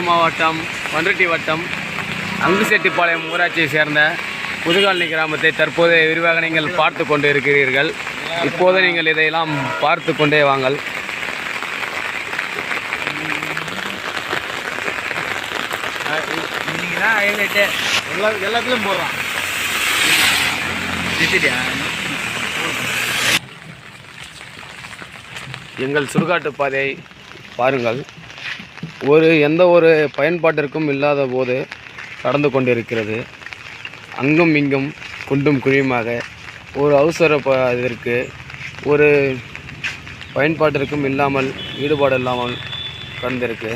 மாவட்டம் பண்ருட்டி வட்டம் அங்குசெட்டிப்பாளையம் ஊராட்சியை சேர்ந்த புதுகாலனி கிராமத்தை தற்போது விரிவாக நீங்கள் பார்த்து கொண்டு இருக்கிறீர்கள். இப்போது நீங்கள் இதையெல்லாம் பார்த்து கொண்டே வாங்கள். எல்லாத்துலையும் போடுறான். எங்கள் சுடுகாட்டு பாதையை பாருங்கள். எந்த ஒரு பயன்பாட்டிற்கும் இல்லாத போது கடந்து கொண்டிருக்கிறது. அங்கும் இங்கும் குண்டும் குழியுமாக ஒரு அவசர இதற்கு ஒரு பயன்பாட்டிற்கும் இல்லாமல் ஈடுபாடு இல்லாமல் கடந்திருக்கு.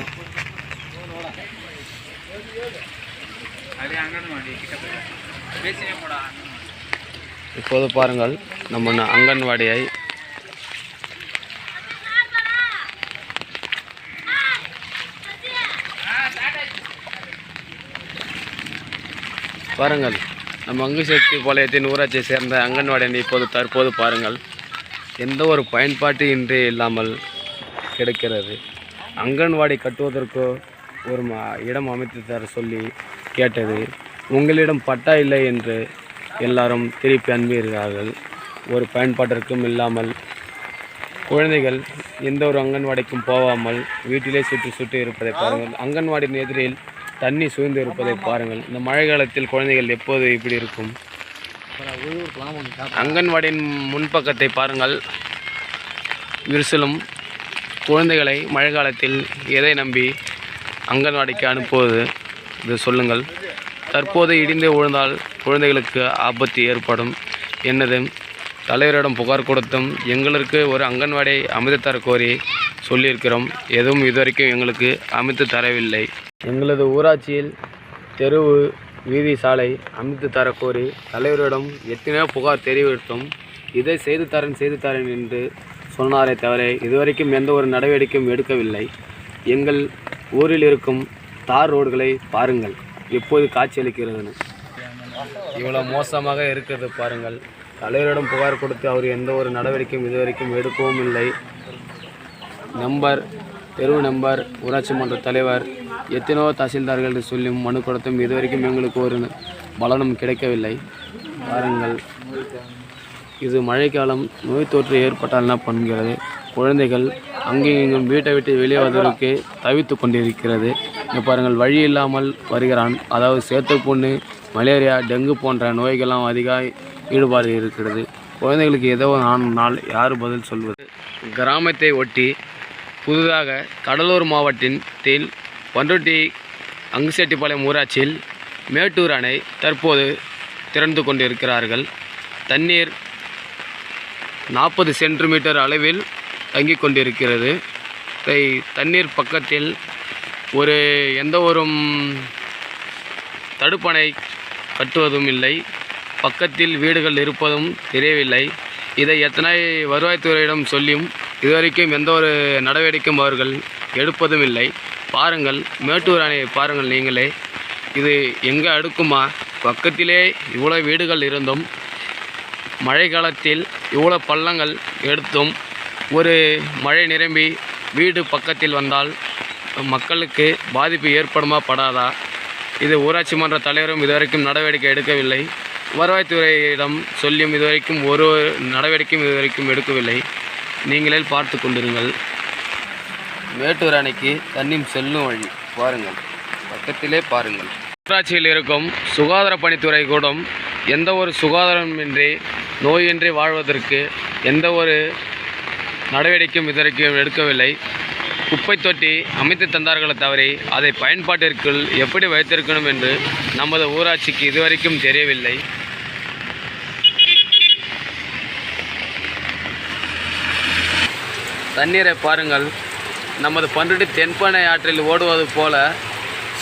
இப்போது பாருங்கள் நம்ம அங்கன்வாடியை. பாருங்கள் நம்ம அங்குசெட்டிப்பாளையத்தின் ஊராட்சியை சேர்ந்த அங்கன்வாடியை தற்போது பாருங்கள். எந்த ஒரு பயன்பாட்டு இன்றி இல்லாமல் கிடைக்கிறது. அங்கன்வாடி கட்டுவதற்கு ஒரு இடம் அமைத்து தர சொல்லி கேட்டது. உங்களிடம் பட்டா இல்லை என்று எல்லாரும் திருப்பி அனுப்பியிருக்கிறார்கள். ஒரு பயன்பாட்டிற்கும் இல்லாமல் குழந்தைகள் எந்த ஒரு அங்கன்வாடிக்கும் போகாமல் வீட்டிலே சுற்றி இருப்பதை பாருங்கள். அங்கன்வாடியின் எதிரில் தண்ணி சூழ்ந்து இருப்பதை பாருங்கள். இந்த மழை காலத்தில் குழந்தைகள் எப்போது இப்படி இருக்கும்? அங்கன்வாடியின் முன்பக்கத்தை பாருங்கள். விரிசலும் குழந்தைகளை மழை காலத்தில் எதை நம்பி அங்கன்வாடிக்கு அனுப்புவது இது சொல்லுங்கள். தற்போது இடிந்து விழுந்தால் குழந்தைகளுக்கு ஆபத்து ஏற்படும். என்னது தலைவரிடம் புகார் கொடுத்தும் எங்களுக்கு ஒரு அங்கன்வாடியை அமைத்து தர கோரி சொல்லியிருக்கிறோம். எதுவும் இதுவரைக்கும் எங்களுக்கு அமைத்து தரவில்லை. எங்களது ஊராட்சியில் தெருவு வீதி சாலை அமைத்து தர கோரி தலைவரிடம் எத்தனையோ புகார் தெரிவித்தும் இதை செய்து தரேன் என்று சொன்னாரே தவிர இதுவரைக்கும் எந்த ஒரு நடவடிக்கையும் எடுக்கவில்லை. எங்கள் ஊரில் இருக்கும் தார் ரோடுகளை பாருங்கள் எப்போது காட்சியளிக்கிறதுன்னு. இவ்வளோ மோசமாக இருக்கிறது பாருங்கள். தலைவரிடம் புகார் கொடுத்து அவர் எந்த ஒரு நடவடிக்கையும் இதுவரைக்கும் எடுக்கவும் இல்லை. தெருவு நம்பர் ஊராட்சி மன்ற தலைவர் எத்தனோ தாசில்தார்கள் சொல்லியும் மனு கொடுத்தும் இதுவரைக்கும் எங்களுக்கு ஒரு பலனும் கிடைக்கவில்லை. பாருங்கள், இது மழைக்காலம். நோய் தொற்று ஏற்பட்டால் என்ன பண்ணுகிறது? குழந்தைகள் அங்கேயும் வீட்டை விட்டு வெளியேவதற்கு தவித்து கொண்டிருக்கிறது. இங்கே பாருங்கள், வழி இல்லாமல் வருகிறான். அதாவது சேத்துப்புண்ணு, மலேரியா, டெங்கு போன்ற நோய்கள்லாம் அதிக ஈடுபாடு இருக்கிறது. குழந்தைகளுக்கு ஏதோ நாள் யார் பதில் சொல்வது? கிராமத்தை ஒட்டி புதிதாக கடலூர் மாவட்டத்தில் பண்ருட்டி அங்குசெட்டிப்பாளையம் ஊராட்சியில் மேட்டூர் அணை தற்போது திறந்து கொண்டிருக்கிறார்கள். தண்ணீர் 40 சென்டிமீட்டர் அளவில் தங்கிக் கொண்டிருக்கிறது. தண்ணீர் பக்கத்தில் எந்த ஒரு தடுப்பணை கட்டுவதும் இல்லை. பக்கத்தில் வீடுகள் இருப்பதும் தெரியவில்லை. இதை எத்தனை வருவாய்த்துறையிடம் சொல்லியும் இதுவரைக்கும் எந்த ஒரு நடவடிக்கையும் அவர்கள் எடுப்பதும் இல்லை. பாருங்கள், மேட்டூர் அணையை பாருங்கள் நீங்களே. இது எங்கே அடுக்குமா? பக்கத்திலே இவ்வளோ வீடுகள் இருந்தும் மழை காலத்தில் இவ்வளோ பள்ளங்கள் எடுத்தும் ஒரு மழை நிரம்பி வீடு பக்கத்தில் வந்தால் மக்களுக்கு பாதிப்பு ஏற்படுமா படாதா? இது ஊராட்சி மன்ற தலைவரும் இதுவரைக்கும் நடவடிக்கை எடுக்கவில்லை. வருவாய்த்துறையிடம் சொல்லியும் இதுவரைக்கும் ஒரு நடவடிக்கையும் இதுவரைக்கும் எடுக்கவில்லை. நீங்களே பார்த்து கொண்டிருங்கள். மேட்டூர் அணைக்கு தண்ணீர் செல்லும் வழி பாருங்கள், பக்கத்திலே பாருங்கள். ஊராட்சியில் இருக்கும் சுகாதார பணித்துறை கூட எந்த ஒரு சுகாதாரமின்றி நோயின்றி வாழ்வதற்கு எந்த ஒரு நடவடிக்கையும் இதுவரைக்கும் எடுக்கவில்லை. குப்பை தொட்டி அமைத்து தந்தார்களே தவிர அதை பயன்பாட்டிற்குள் எப்படி வைத்திருக்கணும் என்று நமது ஊராட்சிக்கு இதுவரைக்கும் தெரியவில்லை. தண்ணீரை பாருங்கள். நமது பண்ருட்டி தென்பெண்ணை ஆற்றில் ஓடுவது போல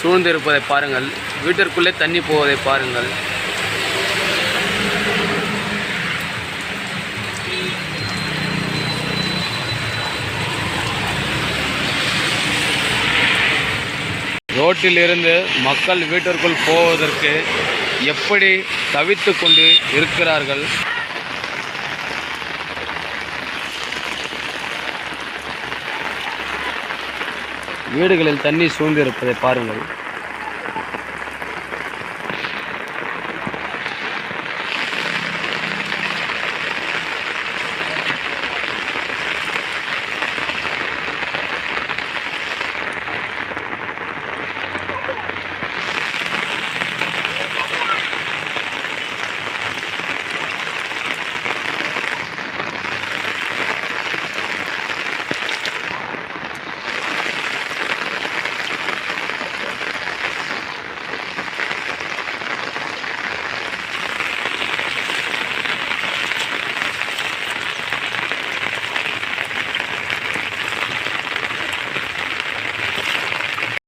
சூழ்ந்திருப்பதை பாருங்கள். வீட்டிற்குள்ளே தண்ணி போவதை பாருங்கள். ரோட்டிலிருந்து மக்கள் வீட்டிற்குள் போவதற்கு எப்படி தவித்து கொண்டு இருக்கிறார்கள். வீடுகளில் தண்ணீர் சூழ்ந்து இருப்பதை பாருங்கள்.